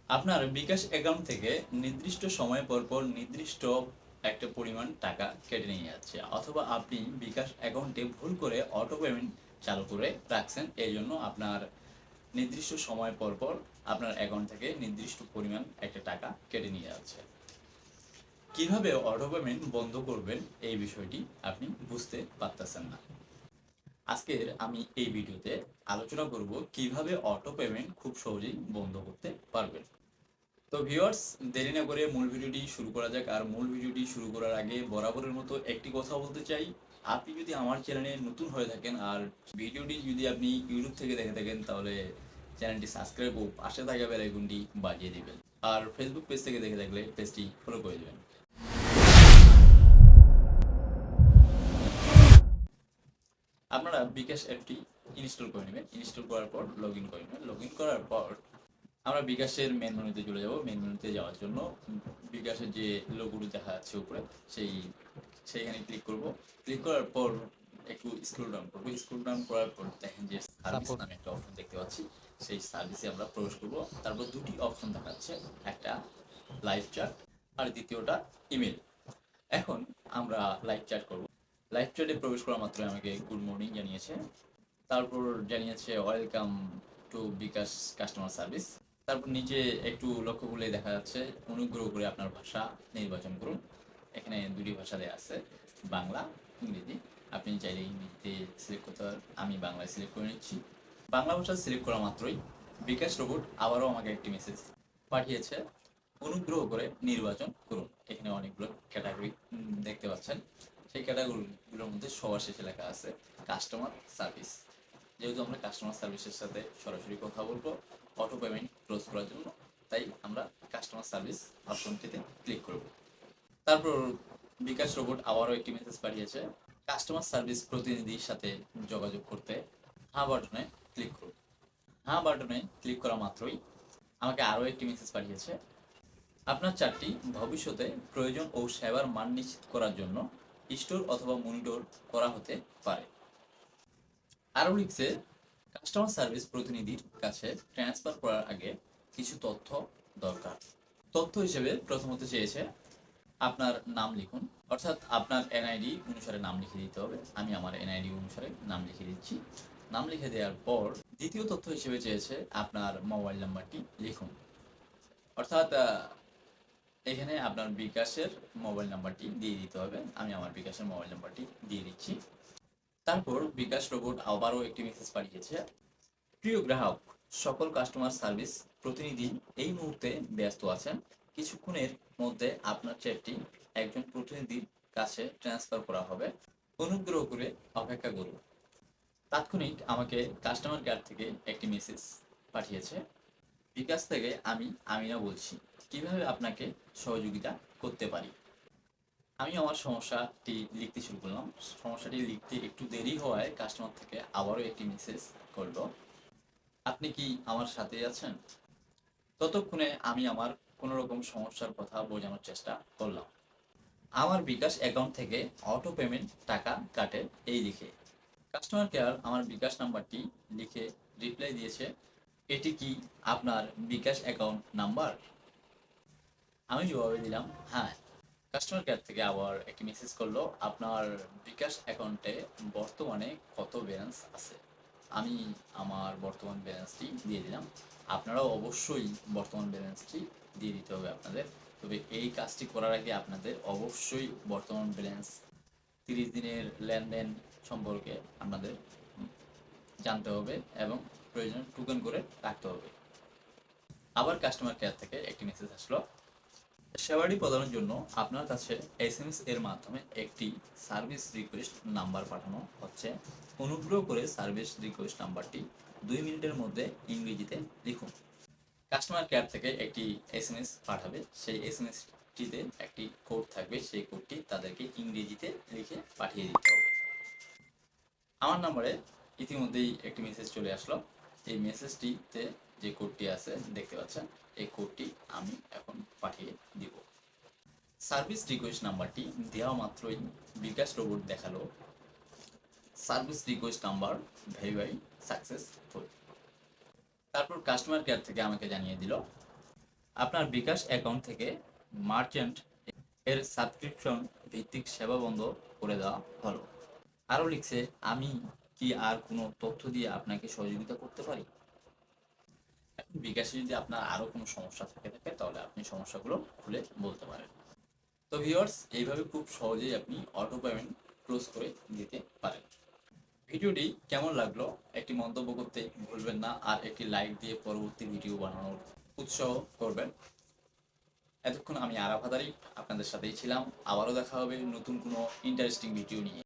আপনার বিকাশ অ্যাকাউন্ট থেকে নির্দিষ্ট সময় পর পর নির্দিষ্ট একটা পরিমাণ টাকা কেটে নিয়ে যাচ্ছে, অথবা আপনি বিকাশ অ্যাকাউন্টে ভুল করে অটো পেমেন্ট চালু করে রাখছেন, এই জন্য আপনার নির্দিষ্ট সময় পর পর আপনার অ্যাকাউন্ট থেকে নির্দিষ্ট পরিমাণ একটা টাকা কেটে নিয়ে যাচ্ছে। কিভাবে অটো পেমেন্ট বন্ধ করবেন এই বিষয়টি আপনি বুঝতে পারতেছেন না। আজকের আমি এই ভিডিওতে আলোচনা করব কিভাবে অটো পেমেন্ট খুব সহজেই বন্ধ করতে পারবেন। তো ভিউয়ার্স, দেরি না করে মূল ভিডিওটি শুরু করা যাক। আর মূল ভিডিওটি শুরু করার আগে বরাবরের মতো একটি কথা বলতে চাই, আপনি যদি আমার চ্যানেলে নতুন হয়ে থাকেন আর ভিডিওটি যদি আপনি ইউটিউব থেকে দেখে থাকেন, তাহলে চ্যানেলটি সাবস্ক্রাইব ও পাশে থাকা বেল আইকনটি বাজিয়ে দিবেন। আর ফেসবুক পেজ থেকে দেখে থাকলে পেজটি ফলো করে দেবেন। আপনারা বিকাশ অ্যাপটি ইনস্টল করে নেবেন। ইনস্টল করার পর লগ ইন করে নেবেন। লগ ইন করার পর আমরা বিকাশের মেন মেনুতে চলে যাব। মেন মেনুতে যাওয়ার জন্য বিকাশের যে লোগোটি দেখা যাচ্ছে উপরে, সেইখানে ক্লিক করব। ক্লিক করার পর একটু স্ক্রল ডাউন করব। স্ক্রল ডাউন করার পর দেখেন যে সার্ভিস সাপোর্ট। নামে একটা অপশন দেখতে পাচ্ছি। সেই সার্ভিসে আমরা প্রবেশ করব। তারপর দুটি অপশন দেখাচ্ছে, একটা লাইভ চ্যাট আর দ্বিতীয়টা ইমেল। এখন আমরা লাইভ চ্যাট করব। লাইভ চ্যাটে প্রবেশ করা মাত্র আমাকে গুড মর্নিং জানিয়েছে। তারপর জানিয়েছে welcome to bKash customer service. তারপর নিচে একটু লক্ষ্য করলে দেখা যাচ্ছে অনুগ্রহ করে আপনার ভাষা নির্বাচন করুন। এখানে দুটি ভাষা দেওয়া আছে, বাংলা, ইংরেজি। আপনি চাইলে ইংরেজিতে সিলেক্ট করতে পারেন, আমি বাংলায় সিলেক্ট করে নিচ্ছি। বাংলা ভাষা সিলেক্ট করা মাত্রই বিকাশ রোবট আবারও আমাকে একটি মেসেজ পাঠিয়েছে, অনুগ্রহ করে নির্বাচন করুন। এখানে অনেকগুলো ক্যাটাগরি দেখতে পাচ্ছেন। সেই ক্যাটাগরিগুলোর মধ্যে সবার শেষে লেখা আছে কাস্টমার সার্ভিস। যেহেতু আমরা কাস্টমার সার্ভিসের সাথে সরাসরি কথা বলবো অটো পেমেন্ট ক্লোজ করার জন্য, তাই আমরা কাস্টমার সার্ভিস অপশনটিতে ক্লিক করব। তারপর বিকাশ রোবট আবারও একটি মেসেজ পাঠিয়েছে, কাস্টমার সার্ভিস প্রতিনিধির সাথে যোগাযোগ করতে হ্যাঁ বাটনে ক্লিক করুন। হ্যাঁ বাটনে ক্লিক করা মাত্রই আমাকে আরও একটি মেসেজ পাঠিয়েছে, আপনার চার্টটি ভবিষ্যতে প্রয়োজন ও সেবার মান নিশ্চিত করার জন্য স্টোর অথবা মনিটর করা হতে পারে। আরও লিখছে, কাস্টমার সার্ভিস প্রতিনিধির কাছে ট্রান্সফার করার আগে কিছু তথ্য দরকার। তথ্য হিসেবে প্রথমত চেয়েছে আপনার নাম লিখুন, অর্থাৎ আপনার এনআইডি অনুসারে নাম লিখে দিতে হবে। আমি আমার এনআইডি অনুসারে নাম লিখে দিচ্ছি। নাম লিখে দেওয়ার পর দ্বিতীয় তথ্য হিসেবে চেয়েছে আপনার মোবাইল নাম্বারটি লিখুন, অর্থাৎ এখানে আপনার বিকাশের মোবাইল নাম্বারটি দিয়ে দিতে হবে। আমি আমার বিকাশের মোবাইল নাম্বারটি দিয়ে দিচ্ছি। তারপর বিকাশ রোবট আবারও একটি মেসেজ পাঠিয়েছে, প্রিয় গ্রাহক, সকল কাস্টমার সার্ভিস প্রতিনিধি এই মুহূর্তে ব্যস্ত আছেন। কিছুক্ষণের মধ্যে আপনার চ্যাটটি একজন প্রতিনিধির কাছে ট্রান্সফার করা হবে। অনুগ্রহ করে অপেক্ষা করুন। তাৎক্ষণিক আমাকে কাস্টমার কেয়ার থেকে একটি মেসেজ পাঠিয়েছে, বিকাশ থেকে আমি আমিনা বলছি, কিভাবে আপনাকে সহযোগিতা করতে পারি। আমি আমার সমস্যাটি লিখতে শুরু করলাম। সমস্যাটি লিখতে একটু দেরি হওয়ায় কাস্টমার থেকে আবারও একটি মেসেজ করলো, আপনি কি আমার সাথে আছেন। ততক্ষণে আমি আমার কোনো রকম সমস্যার কথা বোঝানোর চেষ্টা করলাম। আমার বিকাশ অ্যাকাউন্ট থেকে অটো পেমেন্ট টাকা কাটে এই লিখে। কাস্টমার কেয়ার আমার বিকাশ নাম্বারটি লিখে রিপ্লাই দিয়েছে, এটি কি আপনার বিকাশ অ্যাকাউন্ট নাম্বার। আমি জবাবে দিলাম হ্যাঁ। কাস্টমার কেয়ার থেকে আবার একটি মেসেজ করলো, আপনার বিকাশ অ্যাকাউন্টে বর্তমানে কত ব্যালেন্স আছে। আমি আমার বর্তমান ব্যালেন্সটি দিয়ে দিলাম। আপনারাও অবশ্যই বর্তমান ব্যালেন্সটি দিয়ে দিতে হবে আপনাদের। তবে এই কাজটি করার আগে আপনাদের অবশ্যই বর্তমান ব্যালেন্স 30 দিনের লেনদেন সম্পর্কে আপনাদের জানতে হবে এবং প্রয়োজনে টোকেন করে রাখতে হবে। আবার কাস্টমার কেয়ার থেকে একটি মেসেজ আসলো, সেবাটি প্রদানের জন্য আপনার কাছে এসএমএস এর মাধ্যমে একটি সার্ভিস রিকোয়েস্ট নাম্বার পাঠানো হচ্ছে। অনুগ্রহ করে সার্ভিস রিকোয়েস্ট নাম্বারটি 2 মিনিটের মধ্যে ইংরেজিতে লিখুন। কাস্টমার কেয়ার থেকে একটি এসএমএস পাঠাবে, সেই এসএমএসটিতে একটি কোড থাকবে, সেই কোডটি তাদেরকে ইংরেজিতে লিখে পাঠিয়ে দিতে হবে। আমার নাম্বারে ইতিমধ্যেই একটি মেসেজ চলে আসলো। এই মেসেজটিতে যে কোডটি আছে দেখতে পাচ্ছেন, এই কোডটি আমি এখন পাঠিয়ে দিব। সার্ভিস রিকোয়েস্ট নাম্বারটি দেওয়া মাত্রই বিকাশ রোবট দেখালো, service request number verify successful. তারপর কাস্টমার কেয়ার থেকে আমাকে জানিয়ে দিল, আপনার বিকাশ অ্যাকাউন্ট থেকে মার্চেন্ট এর সাবস্ক্রিপশন ভিত্তিক সেবা বন্ধ করে দেওয়া হলো। আরও লিখছে, আমি কি আর কোনো তথ্য দিয়ে আপনাকে সহযোগিতা করতে পারি? এখন বিকাশে যদি আপনার আরও কোনো সমস্যা থাকে তাহলে আপনি সমস্যাগুলো খুলে বলতে পারেন। তো ভিউয়ার্স, এইভাবে খুব সহজেই আপনি অটো পেমেন্ট ক্লোজ করে দিতে পারেন। ভিডিওটি কেমন লাগলো একটি মন্তব্য করতে ভুলবেন না, আর একটি লাইক দিয়ে পরবর্তী ভিডিও বানানোর উৎসাহ করবেন। এতক্ষণ আমি আরাফাত আরিফ আপনাদের সাথেই ছিলাম। আবারও দেখা হবে নতুন কোনো ইন্টারেস্টিং ভিডিও নিয়ে।